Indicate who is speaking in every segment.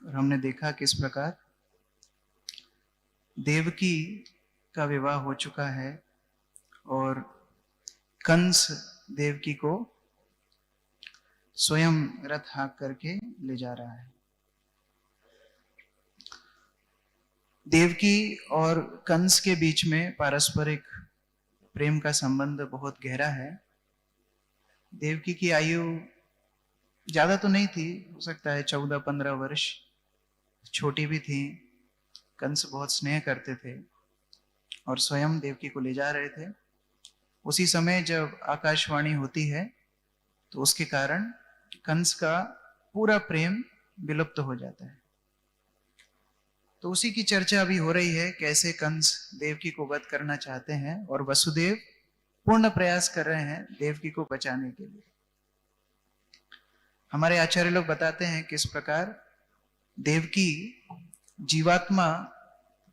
Speaker 1: और हमने देखा किस प्रकार देवकी का विवाह हो चुका है और कंस देवकी को स्वयं रथ हाँक करके ले जा रहा है। देवकी और कंस के बीच में पारस्परिक प्रेम का संबंध बहुत गहरा है। देवकी की आयु ज्यादा तो नहीं थी, हो सकता है 14-15 वर्ष, छोटी भी थी। कंस बहुत स्नेह करते थे और स्वयं देवकी को ले जा रहे थे। उसी समय जब आकाशवाणी होती है तो उसके कारण कंस का पूरा प्रेम विलुप्त हो जाता है। तो उसी की चर्चा अभी हो रही है, कैसे कंस देवकी को वध करना चाहते हैं और वसुदेव पूर्ण प्रयास कर रहे हैं देवकी को बचाने के लिए। हमारे आचार्य लोग बताते हैं किस प्रकार देवकी जीवात्मा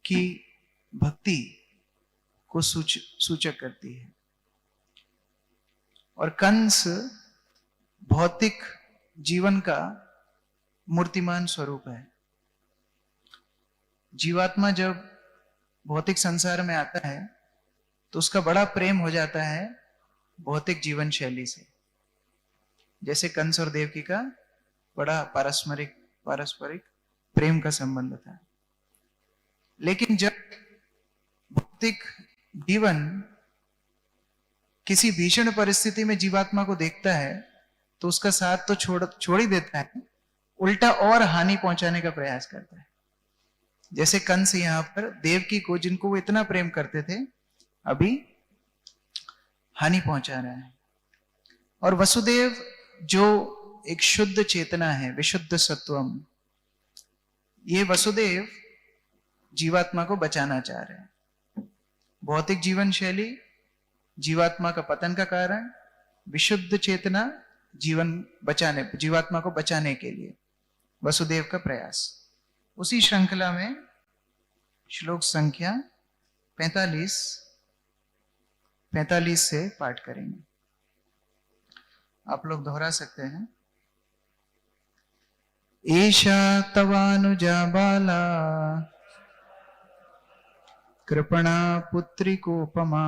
Speaker 1: की भक्ति को सूचक करती है और कंस भौतिक जीवन का मूर्तिमान स्वरूप है। जीवात्मा जब भौतिक संसार में आता है तो उसका बड़ा प्रेम हो जाता है भौतिक जीवन शैली से, जैसे कंस और देवकी का बड़ा पारस्परिक प्रेम का संबंध था। लेकिन जब भौतिक जीवन किसी भीषण परिस्थिति में जीवात्मा को देखता है तो उसका साथ तो छोड़ ही देता है, उल्टा और हानि पहुंचाने का प्रयास करता है। जैसे कंस यहां पर देवकी को, जिनको वो इतना प्रेम करते थे, अभी हानि पहुंचा रहा है। और वसुदेव जो एक शुद्ध चेतना है, विशुद्ध सत्वम, ये वसुदेव जीवात्मा को बचाना चाह रहे हैं। भौतिक जीवन शैली जीवात्मा का पतन का कारण, विशुद्ध चेतना जीवात्मा को बचाने के लिए वसुदेव का प्रयास। उसी श्रृंखला में श्लोक संख्या 45 से पाठ करेंगे। आप लोग दोहरा सकते हैं। एषा तवानुजा बाला कृपणा पुत्रिकोपमा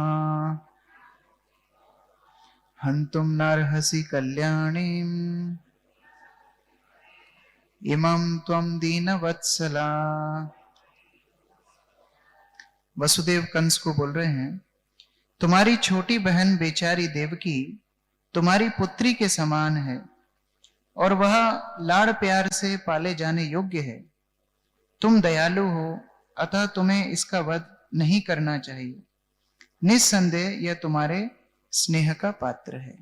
Speaker 1: हन्तुं नार्हसि कल्याणीं इमं त्वं दीनवत्सला। वसुदेव कंस को बोल रहे हैं, तुम्हारी छोटी बहन बेचारी देवकी तुम्हारी पुत्री के समान है और वह लाड़ प्यार से पाले जाने योग्य है। तुम दयालु हो, अतः तुम्हें इसका वध नहीं करना चाहिए। निस्संदेह यह तुम्हारे स्नेह का पात्र है।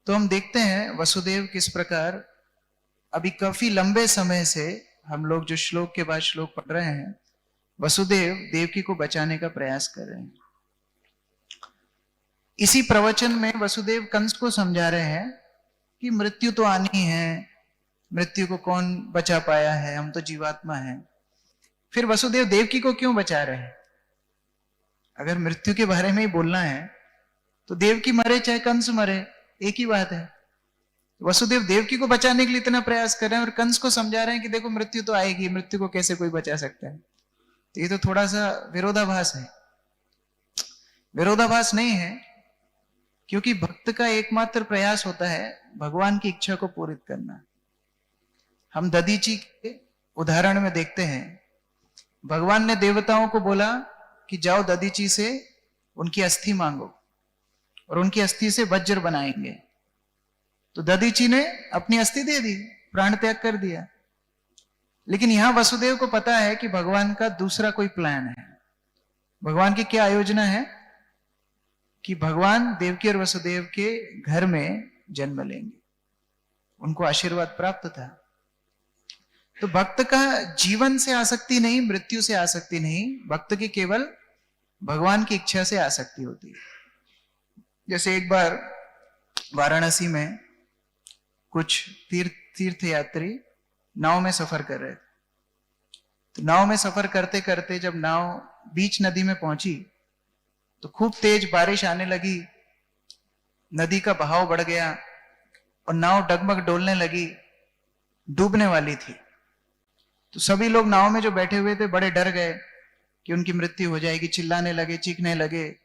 Speaker 1: तो हम देखते हैं वसुदेव किस प्रकार अभी काफी लंबे समय से हम लोग जो श्लोक के बाद श्लोक पढ़ रहे हैं, वसुदेव देवकी को बचाने का प्रयास कर रहे हैं। इसी प्रवचन में वसुदेव कंस को समझा रहे हैं कि मृत्यु तो आनी है, मृत्यु को कौन बचा पाया है, हम तो जीवात्मा हैं। फिर वसुदेव देवकी को क्यों बचा रहे हैं? अगर मृत्यु के बारे में ही बोलना है तो देवकी मरे चाहे कंस मरे, एक ही बात है। वसुदेव देवकी को बचाने के लिए इतना प्रयास कर रहे हैं और कंस को समझा रहे हैं कि देखो मृत्यु तो आएगी, मृत्यु को कैसे कोई बचा सकता है। तो ये तो थोड़ा सा विरोधाभास है। विरोधाभास नहीं है, क्योंकि भक्त का एकमात्र प्रयास होता है भगवान की इच्छा को पूरित करना। हम दधीची के उदाहरण में देखते हैं, भगवान ने देवताओं को बोला कि जाओ दधीची से उनकी अस्थि मांगो और उनकी अस्थि से वज्र बनाएंगे। तो दधीची ने अपनी अस्थि दे दी, प्राण त्याग कर दिया। लेकिन यहां वसुदेव को पता है कि भगवान का दूसरा कोई प्लान है। भगवान की क्या योजना है कि भगवान देवकी और वसुदेव के घर में जन्म लेंगे, उनको आशीर्वाद प्राप्त था। तो भक्त का जीवन से आसक्ति नहीं, मृत्यु से आसक्ति नहीं, भक्त की केवल भगवान की इच्छा से आसक्ति होती है। जैसे एक बार वाराणसी में कुछ तीर्थयात्री नाव में सफर कर रहे थे। तो नाव में सफर करते करते जब नाव बीच नदी में पहुंची तो खूब तेज बारिश आने लगी, नदी का बहाव बढ़ गया और नाव डगमग डोलने लगी। डूबने वाली थी। तो सभी लोग नाव में जो बैठे हुए थे बड़े डर गए कि उनकी मृत्यु हो जाएगी, चिल्लाने लगे, चीखने लगे,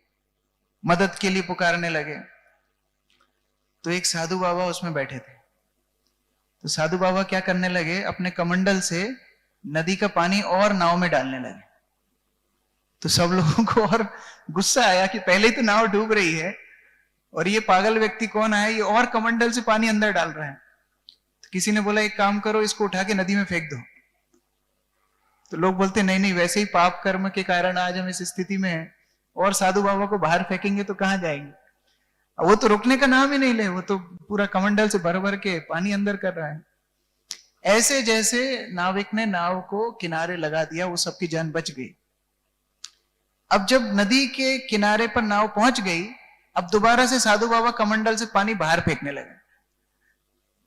Speaker 1: मदद के लिए पुकारने लगे। तो एक साधु बाबा उसमें बैठे थे। तो साधु बाबा क्या करने लगे, अपने कमंडल से नदी का पानी और नाव में डालने लगे। तो सब लोगों को और गुस्सा आया कि पहले ही तो नाव डूब रही है और ये पागल व्यक्ति कौन आया, ये और कमंडल से पानी अंदर डाल रहा है। तो किसी ने बोला एक काम करो, इसको उठा के नदी में फेंक दो। तो लोग बोलते नहीं नहीं, वैसे ही पाप कर्म के कारण आज हम इस स्थिति में हैं, और साधु बाबा को बाहर फेंकेंगे तो कहां जाएंगे। वो तो रुकने का नाम ही नहीं ले, वो तो पूरा कमंडल से भर भर के पानी अंदर कर रहा है। ऐसे जैसे नाविक ने नाव को किनारे लगा दिया, वो सबकी जान बच गई। अब जब नदी के किनारे पर नाव पहुंच गई, अब दोबारा से साधु बाबा कमंडल से पानी बाहर फेंकने लगे।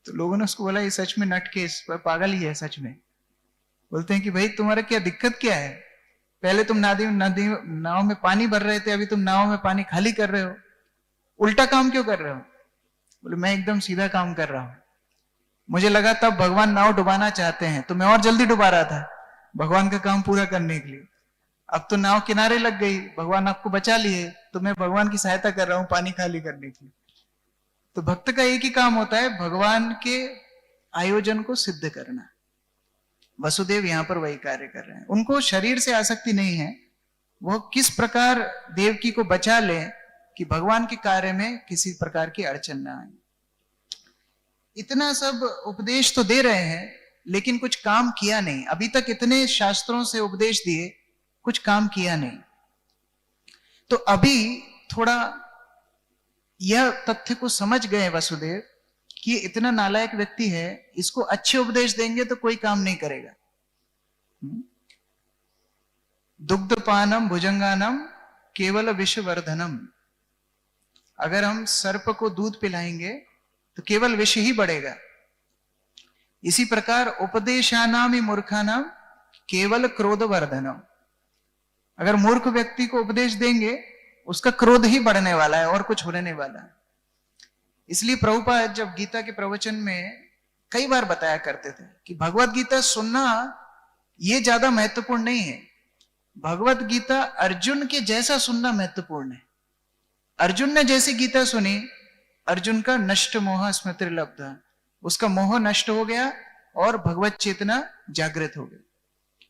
Speaker 1: तो लोगों ने उसको बोला ये सच में नटकेस पागल ही है सच में। बोलते हैं कि भाई तुम्हारा क्या दिक्कत क्या है, पहले तुम नदी नाव में पानी भर रहे थे, अभी तुम नाव में पानी खाली कर रहे हो, उल्टा काम क्यों कर रहे हो। बोले मैं एकदम सीधा काम कर रहा हूं, मुझे लगा तब भगवान नाव डुबाना चाहते हैं तो मैं और जल्दी डुबा रहा था भगवान का काम पूरा करने के लिए। अब तो नाव किनारे लग गई, भगवान आपको बचा लिए, तो मैं भगवान की सहायता कर रहा हूं पानी खाली करने के लिए। तो भक्त का एक ही काम होता है, भगवान के आयोजन को सिद्ध करना। वसुदेव यहां पर वही कार्य कर रहे हैं। उनको शरीर से आसक्ति नहीं है, वो किस प्रकार देवकी को बचा ले कि भगवान के कार्य में किसी प्रकार की अड़चन ना आए। इतना सब उपदेश तो दे रहे हैं लेकिन कुछ काम किया नहीं। अभी तक इतने शास्त्रों से उपदेश दिए, कुछ काम किया नहीं। तो अभी थोड़ा यह तथ्य को समझ गए वसुदेव कि ये इतना नालायक व्यक्ति है, इसको अच्छे उपदेश देंगे तो कोई काम नहीं करेगा। दुग्धपानम भुजंगानम केवल विषवर्धनम, अगर हम सर्प को दूध पिलाएंगे तो केवल विष ही बढ़ेगा। इसी प्रकार उपदेशानाम मूर्खानाम केवल क्रोधवर्धनम, अगर मूर्ख व्यक्ति को उपदेश देंगे उसका क्रोध ही बढ़ने वाला है और कुछ होने वाला है। इसलिए प्रभुपाद जब गीता के प्रवचन में कई बार बताया करते थे कि भगवत गीता सुनना ये ज्यादा महत्वपूर्ण नहीं है, भगवत गीता अर्जुन के जैसा सुनना महत्वपूर्ण है। अर्जुन ने जैसी गीता सुनी, अर्जुन का नष्ट मोह स्मृति लब्धा, उसका मोह नष्ट हो गया और भगवत चेतना जागृत हो गई।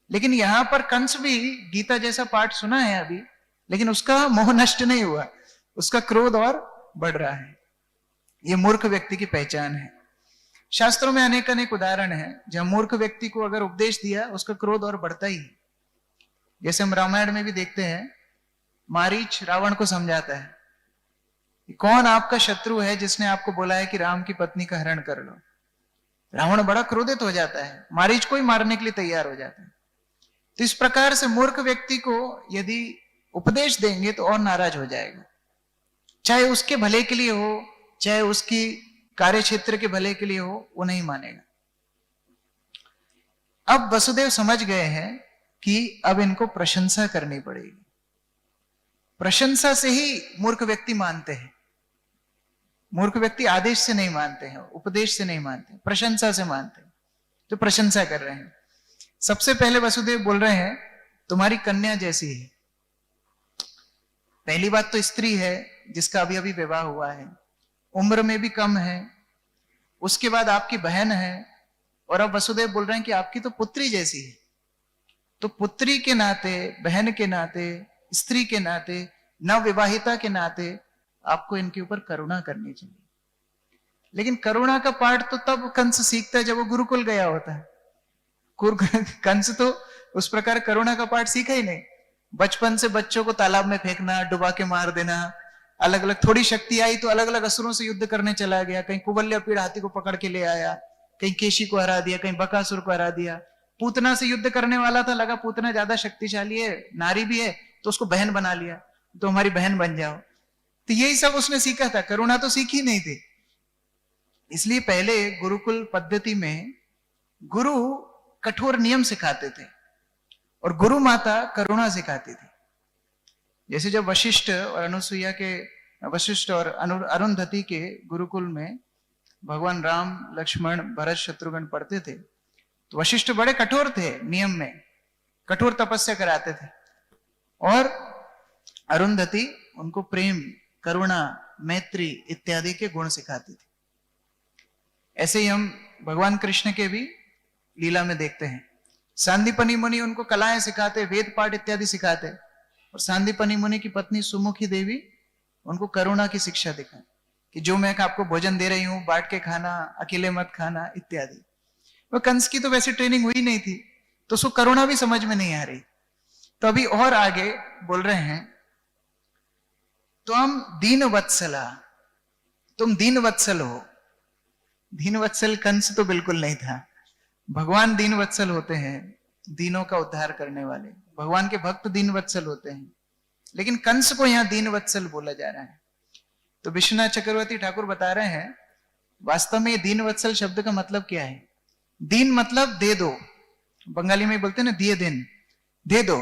Speaker 1: लेकिन यहां पर कंस भी गीता जैसा पाठ सुना है अभी, लेकिन उसका मोह नष्ट नहीं हुआ, उसका क्रोध और बढ़ रहा है। यह मूर्ख व्यक्ति की पहचान है। शास्त्रों में अनेक अनेक उदाहरण है जहां मूर्ख व्यक्ति को अगर उपदेश दिया उसका क्रोध और बढ़ता ही। जैसे हम रामायण में भी देखते हैं, मारीच रावण को समझाता है कौन आपका शत्रु है जिसने आपको बोला है कि राम की पत्नी का हरण कर लो। रावण बड़ा क्रोधित हो जाता है, मारीच को ही मारने के लिए तैयार हो जाता है। तो इस प्रकार से मूर्ख व्यक्ति को यदि उपदेश देंगे तो और नाराज हो जाएगा, चाहे उसके भले के लिए हो चाहे उसकी कार्य क्षेत्र के भले के लिए हो, वो नहीं मानेगा। अब वसुदेव समझ गए हैं कि अब इनको प्रशंसा करनी पड़ेगी। प्रशंसा से ही मूर्ख व्यक्ति मानते हैं। मूर्ख व्यक्ति आदेश से नहीं मानते हैं, उपदेश से नहीं मानते, प्रशंसा से मानते हैं। तो प्रशंसा कर रहे हैं। सबसे पहले वसुदेव बोल रहे हैं तुम्हारी कन्या जैसी है। पहली बात तो स्त्री है जिसका अभी अभी विवाह हुआ है, उम्र में भी कम है। उसके बाद आपकी बहन है, और अब वसुदेव बोल रहे हैं कि आपकी तो पुत्री जैसी है। तो पुत्री के नाते, बहन के नाते, स्त्री के नाते, नवविवाहिता के नाते आपको इनके ऊपर करुणा करनी चाहिए। लेकिन करुणा का पाठ तो तब कंस सीखता है जब वो गुरुकुल गया होता है। कंस तो उस प्रकार करुणा का पाठ सीखा ही नहीं। बचपन से बच्चों को तालाब में फेंकना, डुबा के मार देना, अलग अलग थोड़ी शक्ति आई तो अलग अलग असुरों से युद्ध करने चला गया। कहीं कुबल्य पीड़ हाथी को पकड़ के ले आया, कहीं केशी को हरा दिया, कहीं बकासुर को हरा दिया। पूतना से युद्ध करने वाला था, लगा पूतना ज्यादा शक्तिशाली है, नारी भी है, तो उसको बहन बना लिया, तो हमारी बहन बन जाओ। तो यही सब उसने सीखा था, करुणा तो सीखी नहीं थी। इसलिए पहले गुरुकुल पद्धति में गुरु कठोर नियम सिखाते थे और गुरु माता करुणा सिखाती थी। जैसे जब वशिष्ठ और अनुसुईया के, वशिष्ठ और अरुंधति के गुरुकुल में भगवान राम, लक्ष्मण, भरत, शत्रुघ्न पढ़ते थे तो वशिष्ठ बड़े कठोर थे, नियम में कठोर तपस्या कराते थे, और अरुंधति उनको प्रेम, करुणा, मैत्री इत्यादि के गुण सिखाती थी। ऐसे ही हम भगवान कृष्ण के भी लीला में देखते हैं। सांदीपनि मुनि उनको कलाएं सिखाते, वेद पाठ इत्यादि सिखाते, और सांदीपनि मुनि की पत्नी सुमुखी देवी उनको करुणा की शिक्षा दिखाती कि जो मैं आपको भोजन दे रही हूं बांट के खाना, अकेले मत खाना इत्यादि। वो कंस की तो वैसे ट्रेनिंग हुई नहीं थी, तो उसको करुणा भी समझ में नहीं आ रही। तो अभी और आगे बोल रहे हैं, तो हम दीन वत्सला, तुम दीन वत्सल हो। दीन वत्सल कंस तो बिल्कुल नहीं था। भगवान दीन वत्सल होते हैं, दीनों का उद्धार करने वाले। भगवान के भक्त दीन वत्सल होते हैं, लेकिन कंस को यहां दीन वत्सल बोला जा रहा है। तो विश्वनाथ चक्रवर्ती ठाकुर बता रहे हैं, वास्तव में दीन वत्सल शब्द का मतलब क्या है। दीन मतलब दे दो, बंगाली में बोलते हैं ना, दिए दिन, दे दो।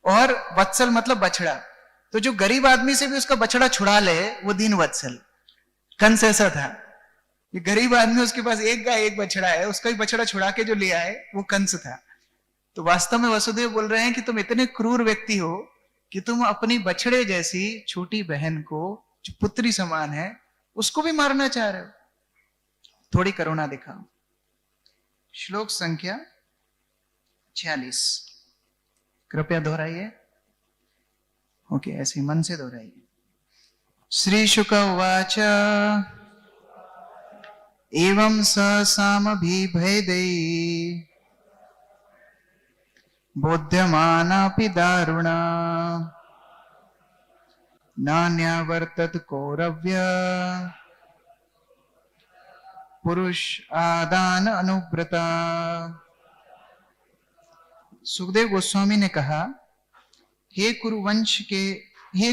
Speaker 1: और वत्सल मतलब बछड़ा, तो जो गरीब आदमी से भी उसका बछड़ा छुड़ा ले वो दीन वत्सल। कंस ऐसा था, ये गरीब आदमी, उसके पास एक गाय एक बछड़ा है, उसका भी बछड़ा छुड़ा के जो लिया है वो कंस था। तो वास्तव में वसुदेव बोल रहे हैं कि तुम इतने क्रूर व्यक्ति हो कि तुम अपनी बछड़े जैसी छोटी बहन को, जो पुत्री समान है, उसको भी मारना चाह रहे हो। थोड़ी करुणा दिखाओ। श्लोक संख्या 46 कृपया दोहराइए। ओके, ऐसे मन से दोहराइए। श्री शुक उवाच एवं स सामभिभेदै बोध्यमानापि दारुणा नान्यवर्तत कौरव्य पुरुष आदान अनुव्रता। सुखदेव गोस्वामी ने कहा, हे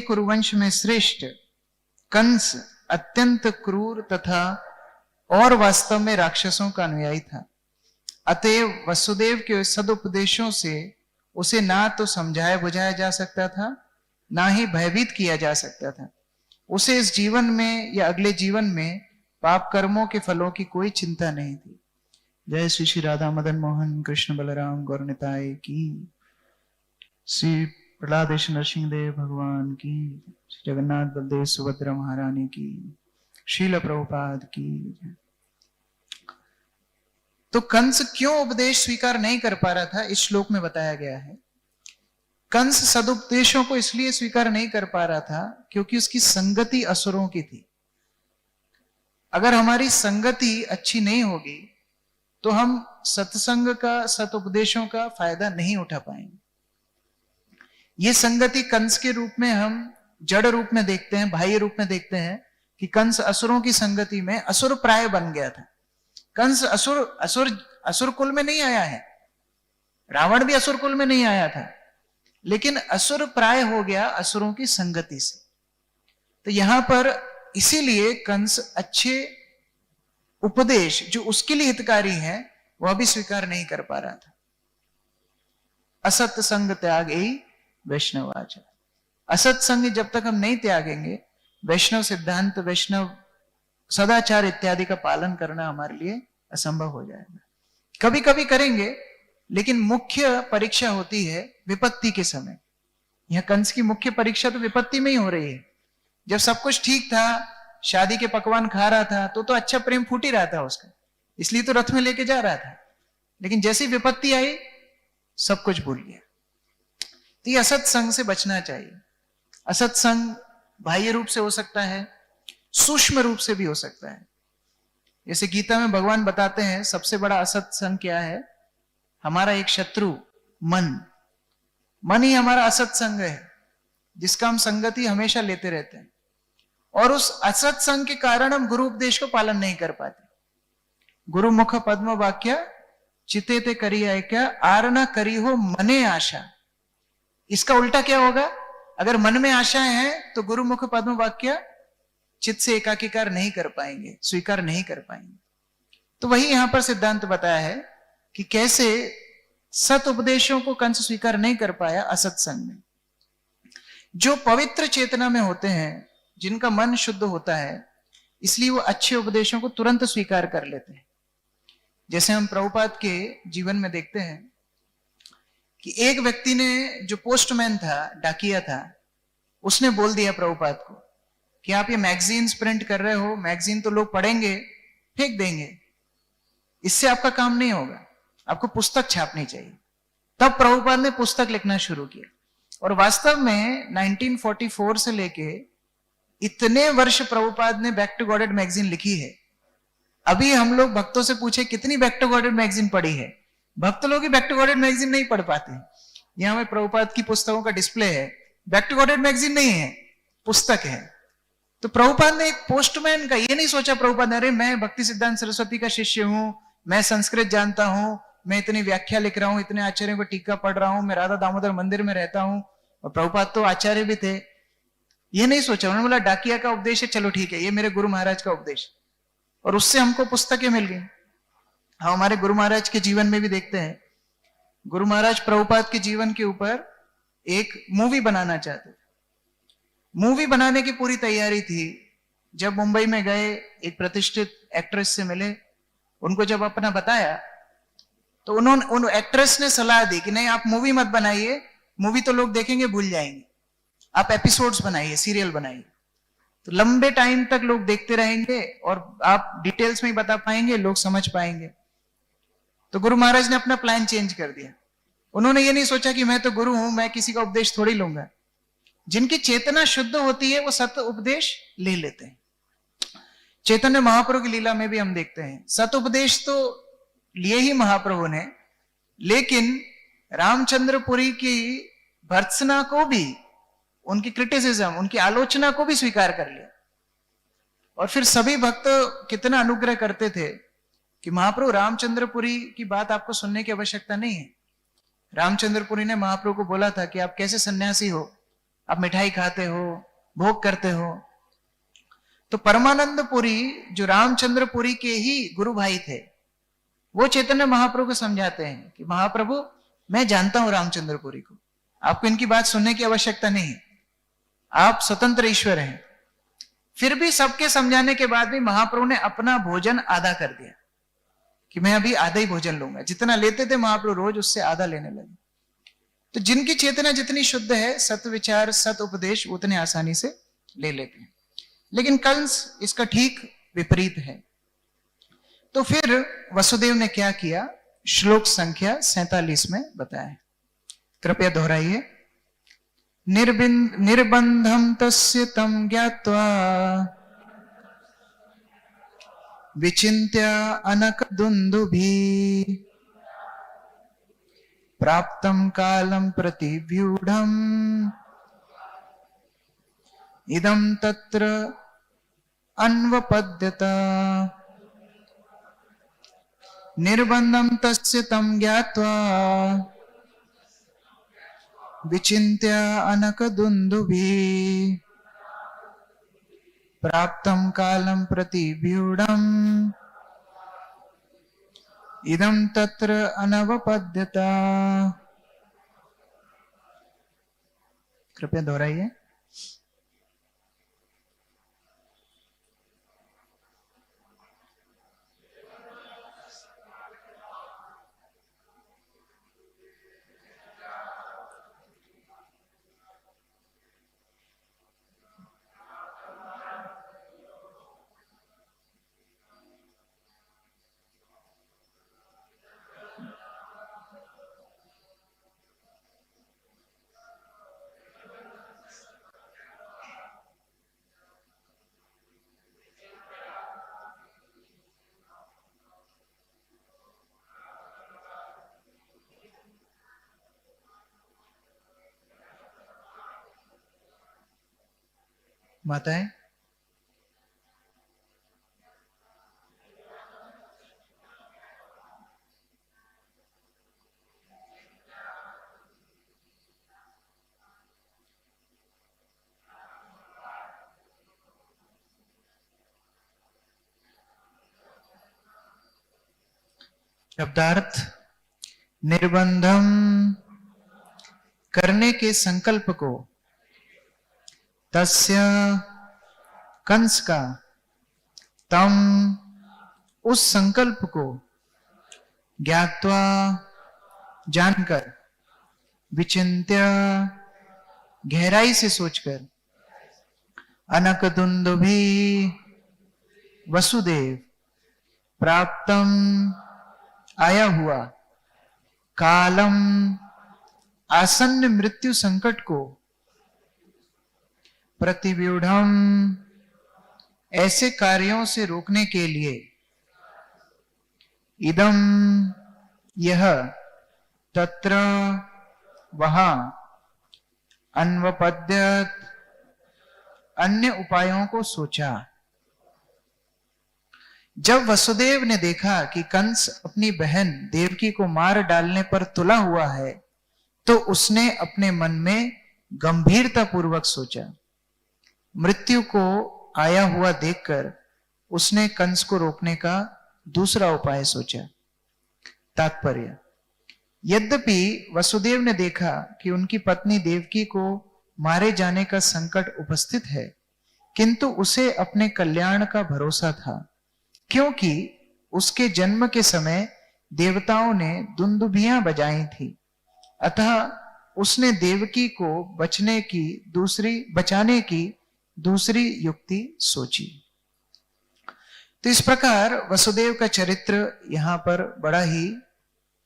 Speaker 1: कुरुवंश में श्रेष्ठ कंस अत्यंत क्रूर तथा और वास्तव में राक्षसों का अनुयायी था। अतएव वसुदेव के सदुपदेशों से उसे ना तो समझाया बुझाया जा सकता था, ना ही भयभीत किया जा सकता था। उसे इस जीवन में या अगले जीवन में पाप कर्मों के फलों की कोई चिंता नहीं थी। जय श्री श्री राधा मदन मोहन कृष्ण बलराम गौर निताय की, श्री प्रहलादेश नरसिंह देव भगवान की, श्री जगन्नाथ बलदेव सुभद्रा महारानी की, श्रील प्रभुपाद की। तो कंस क्यों उपदेश स्वीकार नहीं कर पा रहा था, इस श्लोक में बताया गया है। कंस सदुपदेशों को इसलिए स्वीकार नहीं कर पा रहा था क्योंकि उसकी संगति असुरों की थी। अगर हमारी संगति अच्छी नहीं होगी तो हम सत्संग का, सतुपदेशों का फायदा नहीं उठा पाएंगे। ये संगति कंस के रूप में हम जड़ रूप में देखते हैं, बाह्य रूप में देखते हैं कि कंस असुरों की संगति में असुर प्राय बन गया था। कंस असुर कुल में नहीं आया है, रावण भी असुर कुल में नहीं आया था, लेकिन असुर प्राय हो गया असुरों की संगति से। तो यहां पर इसीलिए कंस अच्छे उपदेश जो उसके लिए हितकारी है वह भी स्वीकार नहीं कर पा रहा था। असत संग त्याग ही वैष्णव आचार। असत संग जब तक हम नहीं त्यागेंगे, वैष्णव सिद्धांत, वैष्णव सदाचार इत्यादि का पालन करना हमारे लिए असंभव हो जाएगा। कभी कभी करेंगे, लेकिन मुख्य परीक्षा होती है विपत्ति के समय। यह कंस की मुख्य परीक्षा तो विपत्ति में ही हो रही है। जब सब कुछ ठीक था, शादी के पकवान खा रहा था, तो अच्छा प्रेम फूट ही रहा था उसका, इसलिए तो रथ में लेके जा रहा था। लेकिन जैसी विपत्ति आई सब कुछ भूल गया। तो ये असत संग से बचना चाहिए। असत संग बाह्य रूप से हो सकता है, सूक्ष्म रूप से भी हो सकता है। जैसे गीता में भगवान बताते हैं सबसे बड़ा असत संग क्या है। हमारा एक शत्रु मन ही हमारा असत संग है, जिसका हम संगति हमेशा लेते रहते हैं, और उस असत संग के कारण हम गुरु उपदेश को पालन नहीं कर पाते। गुरु मुख पद्म वाक्य चिते ते करी क्या आर न करी हो मने आशा। इसका उल्टा क्या होगा, अगर मन में आशाएं हैं तो गुरु मुख पद्म वाक्य चित्त से एकाकीकार नहीं कर पाएंगे, स्वीकार नहीं कर पाएंगे। तो वही यहां पर सिद्धांत बताया है कि कैसे सत उपदेशों को कंस स्वीकार नहीं कर पाया असत संग में। जो पवित्र चेतना में होते हैं, जिनका मन शुद्ध होता है, इसलिए वो अच्छे उपदेशों को तुरंत स्वीकार कर लेते हैं। जैसे हम प्रभुपाद के जीवन में देखते हैं कि एक व्यक्ति ने, जो पोस्टमैन था, डाकिया था, उसने बोल दिया प्रभुपाद को कि आप ये मैगजीन्स प्रिंट कर रहे हो, मैगजीन तो लोग पढ़ेंगे, फेंक देंगे, इससे आपका काम नहीं होगा, आपको पुस्तक छापनी चाहिए। तब प्रभुपाद ने पुस्तक लिखना शुरू किया और वास्तव में 1944 से लेके इतने वर्ष प्रभुपाद ने बैक टू गॉडेड मैगजीन लिखी है। अभी हम लोग भक्तों से पूछे कितनी बैक टू गॉडेड मैगजीन पढ़ी है, भक्त लोग ही बैक टू गॉडेड मैगजीन नहीं पढ़ पाते। यहां में प्रभुपाद की पुस्तकों का डिस्प्ले है, बैक टू गॉडेड मैगजीन नहीं है, पुस्तक है। तो प्रभुपाद ने एक पोस्टमैन का ये नहीं सोचा, प्रभुपाद अरे मैं भक्ति सिद्धांत सरस्वती का शिष्य हूं, मैं संस्कृत जानता हूं, मैं इतनी व्याख्या लिख रहा हूं, इतने आचार्यों को टीका पढ़ रहा हूं, मैं राधा दामोदर मंदिर में रहता हूं, और प्रभुपाद तो आचार्य भी थे। ये नहीं सोचा, उन्होंने बोला डाकिया का उपदेश है, चलो ठीक है, ये मेरे गुरु महाराज का उपदेश, और उससे हमको पुस्तकें मिल गई। हम हमारे गुरु महाराज के जीवन में भी देखते हैं, गुरु महाराज प्रभुपाद के जीवन के ऊपर एक मूवी बनाना चाहते थे। मूवी बनाने की पूरी तैयारी थी। जब मुंबई में गए, एक प्रतिष्ठित एक्ट्रेस से मिले, उनको जब अपना बताया तो उन्होंने, उन एक्ट्रेस ने सलाह दी कि नहीं आप मूवी मत बनाइए, मूवी तो लोग देखेंगे भूल जाएंगे, आप एपिसोड्स बनाइए, सीरियल बनाइए, तो लंबे टाइम तक लोग देखते रहेंगे और आप डिटेल्स में ही बता पाएंगे, लोग समझ पाएंगे। तो गुरु महाराज ने अपना प्लान चेंज कर दिया। उन्होंने ये नहीं सोचा कि मैं तो गुरु हूं, मैं किसी का उपदेश थोड़ी लूंगा। जिनकी चेतना शुद्ध होती है वो सत्य उपदेश ले लेते हैं। चैतन्य महाप्रभु की लीला में भी हम देखते हैं, सत्य उपदेश तो लिए ही महाप्रभु ने, लेकिन रामचंद्रपुरी की भर्त्सना को भी, उनकी क्रिटिसिज्म, उनकी आलोचना को भी स्वीकार कर लिया। और फिर सभी भक्त कितना अनुग्रह करते थे कि महाप्रभु रामचंद्रपुरी की बात आपको सुनने की आवश्यकता नहीं है। रामचंद्रपुरी ने महाप्रभु को बोला था कि आप कैसे सन्यासी हो, आप मिठाई खाते हो, भोग करते हो। तो परमानंदपुरी, जो रामचंद्रपुरी के ही गुरु भाई थे, वो चैतन्य महाप्रभु को समझाते हैं कि महाप्रभु मैं जानता हूं रामचंद्रपुरी को, आपको इनकी बात सुनने की आवश्यकता नहीं, आप स्वतंत्र ईश्वर हैं। फिर भी सबके समझाने के बाद भी महाप्रभु ने अपना भोजन आधा कर दिया कि मैं अभी आधा ही भोजन लूंगा। जितना लेते थे महाप्रभु रोज, उससे आधा लेने लगे। तो जिनकी चेतना जितनी शुद्ध है, सत विचार, सत उपदेश उतने आसानी से ले लेते हैं। लेकिन कंस इसका ठीक विपरीत है। तो फिर वसुदेव ने क्या किया, श्लोक संख्या 47 में बताया, कृपया दोहराइए। निर्बंधम तस्य तम ज्ञात्वा विचिन्त्य अनक दुन्दुभि प्राप्तं कालं प्रतिव्यूढम् इदं तत्र अन्वपद्यत। निर्बन्धं तस्य तं ज्ञात्वा विचिन्त्य अनक दुन्दुभि प्राप्तं कालं प्रतिव्यूढम् इदं तत्र अनवपद्यत। कृपया दोहराइए। माताएं, शब्दार्थ निर्बंधम करने के संकल्प को, तस्य कंस का, तम उस संकल्प को ज्ञात्वा जानकर, विचिंत्य गहराई से सोचकर, अनकदुंदुभि वसुदेव प्राप्तम आया हुआ कालम आसन्न मृत्यु संकट को प्रतिव्यूढ़म ऐसे कार्यों से रोकने के लिए इदम यह तत्र वहां अन्वपद्यत अन्य उपायों को सोचा। जब वसुदेव ने देखा कि कंस अपनी बहन देवकी को मार डालने पर तुला हुआ है, तो उसने अपने मन में गंभीरता पूर्वक सोचा। मृत्यु को आया हुआ देखकर उसने कंस को रोकने का दूसरा उपाय सोचा। तात्पर्य, यद्यपि वसुदेव ने देखा कि उनकी पत्नी देवकी को मारे जाने का संकट उपस्थित है, किंतु उसे अपने कल्याण का भरोसा था, क्योंकि उसके जन्म के समय देवताओं ने दुंदुभियां बजाई थी। अतः उसने देवकी को बचाने की दूसरी युक्ति सोची। तो इस प्रकार वसुदेव का चरित्र यहां पर बड़ा ही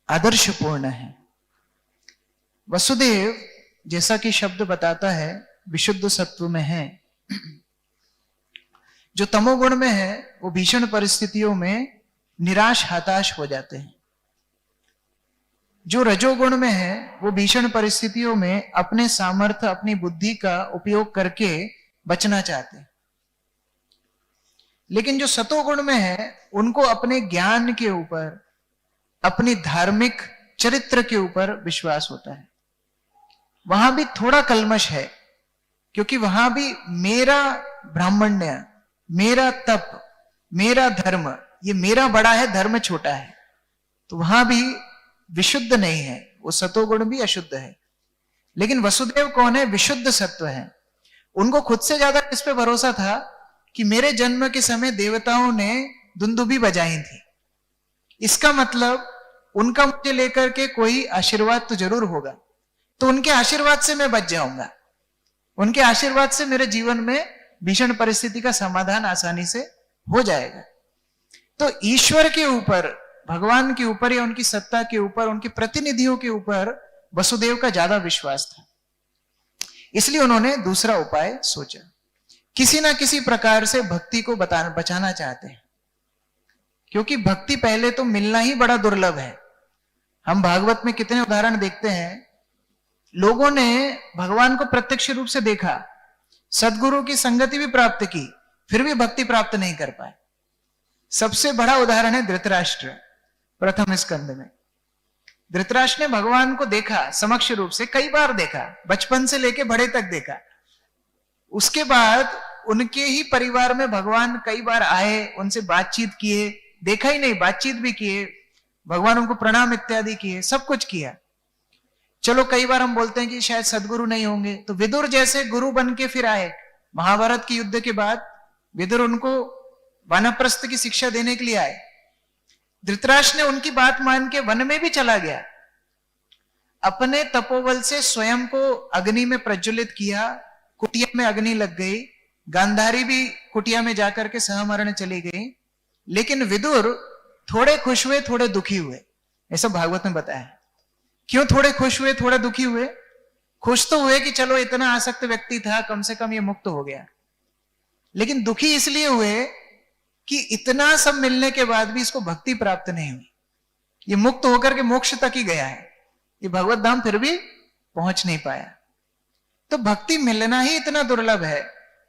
Speaker 1: आदर्शपूर्ण है। वसुदेव, जैसा कि शब्द बताता है, विशुद्ध सत्व में है। जो तमोगुण में है वो भीषण परिस्थितियों में निराश हताश हो जाते हैं। जो रजोगुण में है वो भीषण परिस्थितियों में अपने सामर्थ्य, अपनी बुद्धि का उपयोग करके बचना चाहते हैं। लेकिन जो सतोगुण में है उनको अपने ज्ञान के ऊपर, अपनी धार्मिक चरित्र के ऊपर विश्वास होता है। वहां भी थोड़ा कल्मश है, क्योंकि वहां भी मेरा ब्राह्मण्य, मेरा तप, मेरा धर्म, ये मेरा बड़ा है, धर्म छोटा है, तो वहां भी विशुद्ध नहीं है, वो सतोगुण भी अशुद्ध है। लेकिन वसुदेव कौन है? विशुद्ध सत्व है। उनको खुद से ज्यादा किस पे भरोसा था कि मेरे जन्म के समय देवताओं ने दुंदुभी बजाई थी, इसका मतलब उनका मुझे लेकर के कोई आशीर्वाद तो जरूर होगा, तो उनके आशीर्वाद से मैं बच जाऊंगा, उनके आशीर्वाद से मेरे जीवन में भीषण परिस्थिति का समाधान आसानी से हो जाएगा। तो ईश्वर के ऊपर, भगवान के ऊपर या उनकी सत्ता के ऊपर, उनके प्रतिनिधियों के ऊपर वसुदेव का ज्यादा विश्वास था। इसलिए उन्होंने दूसरा उपाय सोचा। किसी ना किसी प्रकार से भक्ति को बचाना चाहते हैं, क्योंकि भक्ति पहले तो मिलना ही बड़ा दुर्लभ है। हम भागवत में कितने उदाहरण देखते हैं, लोगों ने भगवान को प्रत्यक्ष रूप से देखा, सदगुरु की संगति भी प्राप्त की, फिर भी भक्ति प्राप्त नहीं कर पाए। सबसे बड़ा उदाहरण है धृतराष्ट्र, प्रथम स्कंद में। धृतराष्ट्र ने भगवान को देखा समक्ष रूप से, कई बार देखा, बचपन से लेके बड़े तक देखा। उसके बाद उनके ही परिवार में भगवान कई बार आए, उनसे बातचीत किए, देखा ही नहीं, बातचीत भी किए, भगवान उनको प्रणाम इत्यादि किए, सब कुछ किया। चलो कई बार हम बोलते हैं कि शायद सदगुरु नहीं होंगे, तो विदुर जैसे गुरु बन के फिर आए। महाभारत के युद्ध के बाद विदुर उनको वानप्रस्थ की शिक्षा देने के लिए आए। धृतराष्ट्र ने उनकी बात मान के वन में भी चला गया, अपने तपोबल से स्वयं को अग्नि में प्रज्वलित किया, कुटिया में अग्नि लग गई, गांधारी भी कुटिया में जाकर के सहमरण चली गई। लेकिन विदुर थोड़े खुश हुए, थोड़े दुखी हुए, ऐसा भागवत में बताया है। क्यों थोड़े खुश हुए, थोड़े दुखी हुए? खुश तो हुए कि चलो इतना आसक्त व्यक्ति था, कम से कम ये मुक्त हो गया, लेकिन दुखी इसलिए हुए कि इतना सब मिलने के बाद भी इसको भक्ति प्राप्त नहीं हुई। ये मुक्त होकर के मोक्ष तक ही गया है, ये भगवत धाम फिर भी पहुंच नहीं पाया। तो भक्ति मिलना ही इतना दुर्लभ है,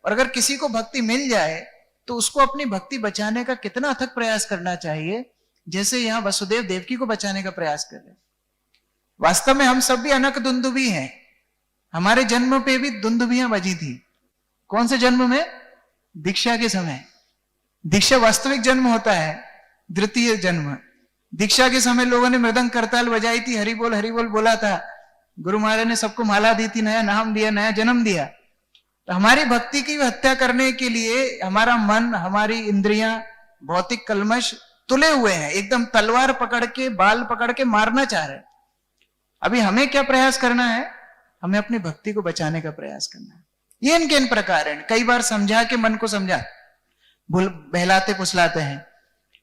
Speaker 1: और अगर किसी को भक्ति मिल जाए तो उसको अपनी भक्ति बचाने का कितना अथक प्रयास करना चाहिए, जैसे यहां वसुदेव देवकी को बचाने का प्रयास कर रहे। वास्तव में हम सब भी अनक दुंदुभी हैं, हमारे जन्म पे भी दुंदुभियां बजी थी। कौन से जन्म में? दीक्षा के समय। दीक्षा वास्तविक जन्म होता है, द्वितीय जन्म। दीक्षा के समय लोगों ने मृदंग करताल बजाई थी, हरि बोल बोला था, गुरु महाराज ने सबको माला दी थी, नया नाम दिया, नया जन्म दिया। तो हमारी भक्ति की हत्या करने के लिए हमारा मन, हमारी इंद्रियां, भौतिक कल्मश तुले हुए हैं, एकदम तलवार पकड़ के, बाल पकड़ के मारना चाह रहे हैं। अभी हमें क्या प्रयास करना है? हमें अपनी भक्ति को बचाने का प्रयास करना है। ये इनके इन प्रकार है। कई बार समझा के मन को समझा, बहलाते फुसलाते हैं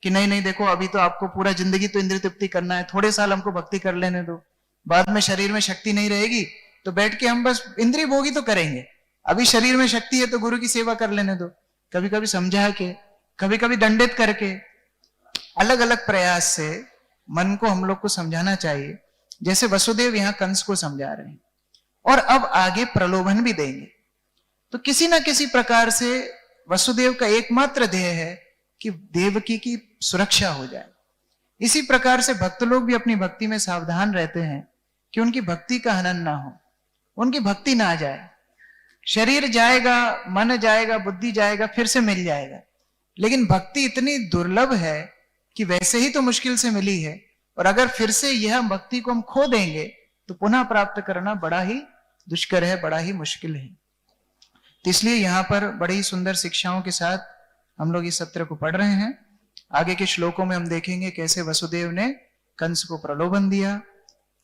Speaker 1: कि नहीं नहीं देखो, अभी तो आपको पूरा जिंदगी तो इंद्रिय तृप्ति करना है, थोड़े साल हमको भक्ति कर लेने दो, बाद में शरीर में शक्ति नहीं रहेगी तो बैठ के हम बस इंद्रिय भोगी तो करेंगे, अभी शरीर में शक्ति है तो गुरु की सेवा कर लेने दो। कभी कभी समझा के, कभी कभी दंडित करके, अलग अलग प्रयास से मन को हम लोग को समझाना चाहिए। जैसे वसुदेव यहां कंस को समझा रहे हैं और अब आगे प्रलोभन भी देंगे। तो किसी ना किसी प्रकार से वसुदेव का एकमात्र ध्येय है कि देवकी की सुरक्षा हो जाए। इसी प्रकार से भक्त लोग भी अपनी भक्ति में सावधान रहते हैं कि उनकी भक्ति का हनन ना हो, उनकी भक्ति ना जाए। शरीर जाएगा, मन जाएगा, बुद्धि जाएगा, फिर से मिल जाएगा, लेकिन भक्ति इतनी दुर्लभ है कि वैसे ही तो मुश्किल से मिली है, और अगर फिर से यह भक्ति को हम खो देंगे तो पुनः प्राप्त करना बड़ा ही दुष्कर है, बड़ा ही मुश्किल है। तो इसलिए यहां पर बड़ी ही सुंदर शिक्षाओं के साथ हम लोग इस सत्र को पढ़ रहे हैं। आगे के श्लोकों में हम देखेंगे कैसे वसुदेव ने कंस को प्रलोभन दिया,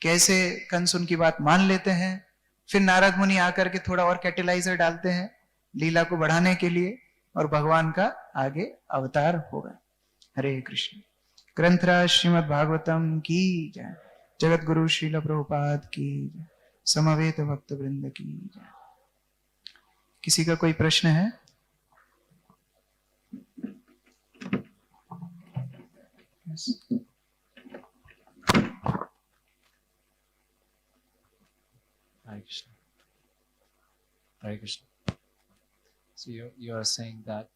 Speaker 1: कैसे कंस उनकी बात मान लेते हैं, फिर नारद मुनि आकर के थोड़ा और कैटेलाइजर डालते हैं लीला को बढ़ाने के लिए, और भगवान का आगे अवतार होगा। हरे कृष्ण। ग्रंथराज श्रीमद् भागवतम की जय, जगत गुरु श्रील प्रभुपाद की जय, समवेत भक्त वृंद की जय। किसी का कोई प्रश्न है?
Speaker 2: Hare Krishna. Hare Krishna. So you are saying that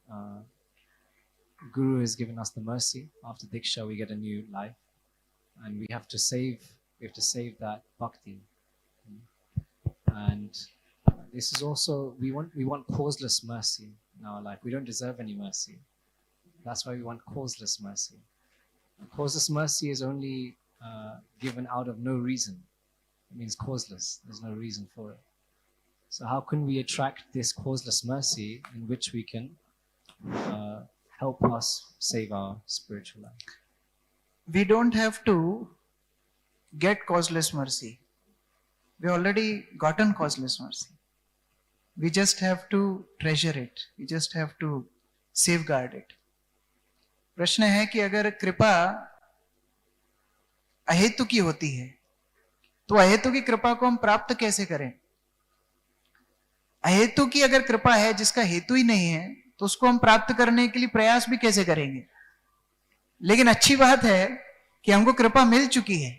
Speaker 2: Guru has given us the mercy. After Diksha, we get a new life, and we have to save that bhakti. And this is also we want causeless mercy in our life. We don't deserve any mercy. That's why we want causeless mercy. Causeless mercy is only given out of no reason. It means causeless. There's no reason for it. So how can we attract this causeless mercy in which we can help us save our spiritual life?
Speaker 1: We don't have to get causeless mercy. We already gotten causeless mercy. We just have to treasure it. We just have to safeguard it. प्रश्न है कि अगर कृपा अहेतु की होती है तो अहेतु की कृपा को हम प्राप्त कैसे करें? अहेतु की अगर कृपा है जिसका हेतु ही नहीं है तो उसको हम प्राप्त करने के लिए प्रयास भी कैसे करेंगे? लेकिन अच्छी बात है कि हमको कृपा मिल चुकी है।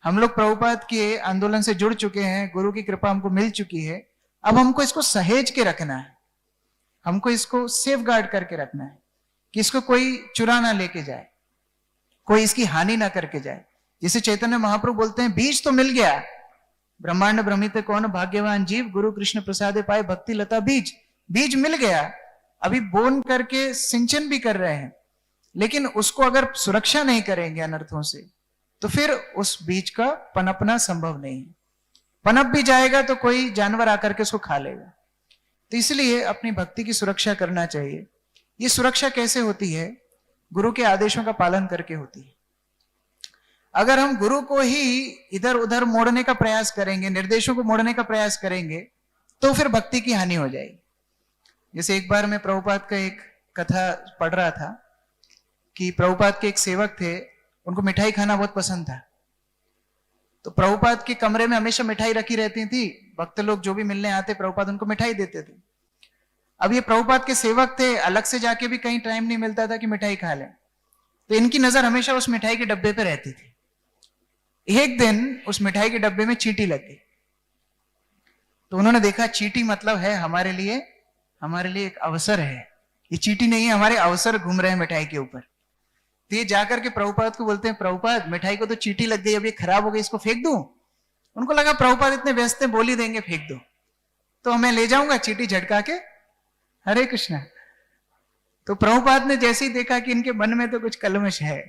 Speaker 1: हम लोग प्रभुपाद के आंदोलन से जुड़ चुके हैं, गुरु की कृपा हमको मिल चुकी है। अब हमको इसको सहेज के रखना है, हमको इसको सेफगार्ड करके रखना है कि इसको कोई चुरा ना लेके जाए, कोई इसकी हानि ना करके जाए। जिसे चैतन्य महाप्रभु बोलते हैं, बीज तो मिल गया, ब्रह्मांड भ्रमित कौन भाग्यवान जीव, गुरु कृष्ण प्रसादे पाए भक्ति लता बीज। बीज मिल गया, अभी बोन करके सिंचन भी कर रहे हैं, लेकिन उसको अगर सुरक्षा नहीं करेंगे अनर्थों से तो फिर उस बीज का पनपना संभव नहीं है। पनप भी जाएगा तो कोई जानवर आकर के उसको खा लेगा। तो इसलिए अपनी भक्ति की सुरक्षा करना चाहिए। ये सुरक्षा कैसे होती है? गुरु के आदेशों का पालन करके होती है। अगर हम गुरु को ही इधर उधर मोड़ने का प्रयास करेंगे, निर्देशों को मोड़ने का प्रयास करेंगे, तो फिर भक्ति की हानि हो जाएगी। जैसे एक बार मैं प्रभुपाद का एक कथा पढ़ रहा था कि प्रभुपाद के एक सेवक थे, उनको मिठाई खाना बहुत पसंद था। तो प्रभुपाद के कमरे में हमेशा मिठाई रखी रहती थी, भक्त लोग जो भी मिलने आते प्रभुपाद उनको मिठाई देते थे। अब ये प्रभुपाद के सेवक थे, अलग से जाके भी कहीं टाइम नहीं मिलता था कि मिठाई खा लें, तो इनकी नजर हमेशा उस मिठाई के डब्बे पे रहती थी। एक दिन उस मिठाई के डब्बे में चींटी लग गई, तो उन्होंने देखा चींटी मतलब है हमारे लिए एक अवसर है, ये चींटी नहीं है, हमारे अवसर घूम रहे हैं मिठाई के ऊपर। तो ये जाकर के प्रभुपाद को बोलते हैं, प्रभुपाद मिठाई को तो चींटी लग गई, अब ये खराब हो गई, इसको फेंक दूं? उनको लगा प्रभुपाद इतने व्यस्त हैं, बोल ही देंगे फेंक दो, तो मैं ले जाऊंगा चींटी झटका के। हरे कृष्णा। तो प्रभुपाद ने जैसे ही देखा कि इनके मन में तो कुछ कलमश है,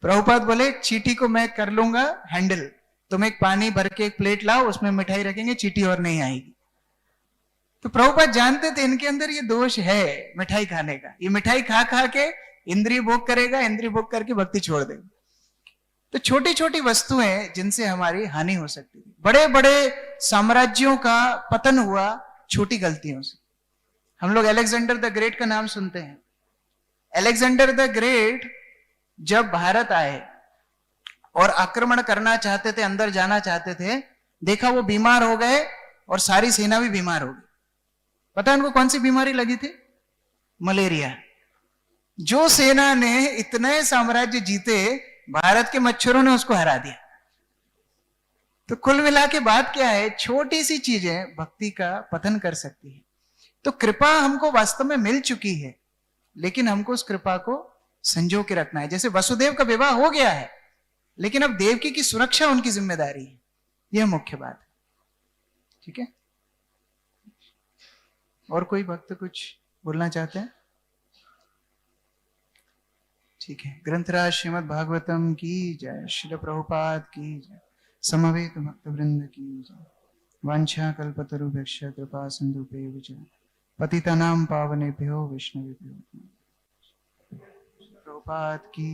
Speaker 1: प्रभुपाद बोले चींटी को मैं कर लूंगा हैंडल, तुम एक पानी भर के एक प्लेट लाओ, उसमें मिठाई रखेंगे, चींटी और नहीं आएगी। तो प्रभुपाद जानते थे इनके अंदर ये दोष है मिठाई खाने का, ये मिठाई खा खा के इंद्रिय भोग करेगा, इंद्रिय भोग करके भक्ति छोड़ देगा। तो छोटी छोटी वस्तुएं जिनसे हमारी हानि हो सकती थी, बड़े बड़े साम्राज्यों का पतन हुआ छोटी गलतियों से। हम लोग अलेक्जेंडर द ग्रेट का नाम सुनते हैं। अलेक्जेंडर द ग्रेट जब भारत आए और आक्रमण करना चाहते थे, अंदर जाना चाहते थे, देखा वो बीमार हो गए और सारी सेना भी बीमार हो गई। पता है उनको कौन सी बीमारी लगी थी? मलेरिया। जो सेना ने इतने साम्राज्य जीते, भारत के मच्छरों ने उसको हरा दिया। तो कुल मिला के बात क्या है, छोटी सी चीजें भक्ति का पतन कर सकती है। तो कृपा हमको वास्तव में मिल चुकी है, लेकिन हमको उस कृपा को संजो के रखना है। जैसे वसुदेव का विवाह हो गया है, लेकिन अब देवकी की सुरक्षा उनकी जिम्मेदारी है। यह मुख्य बात है। ठीक है, और कोई भक्त कुछ बोलना चाहते हैं? ठीक है, ग्रंथराज श्रीमद् भागवतम की जय, श्रील प्रभुपाद की जय, समवेत भक्त वृंद की जय। वांछा कल्पतरुभ्यश्च कृपा सिंधुभ्यो च पतितानां पावनेभ्यो वैष्णवेभ्यो प्रभुपाद की।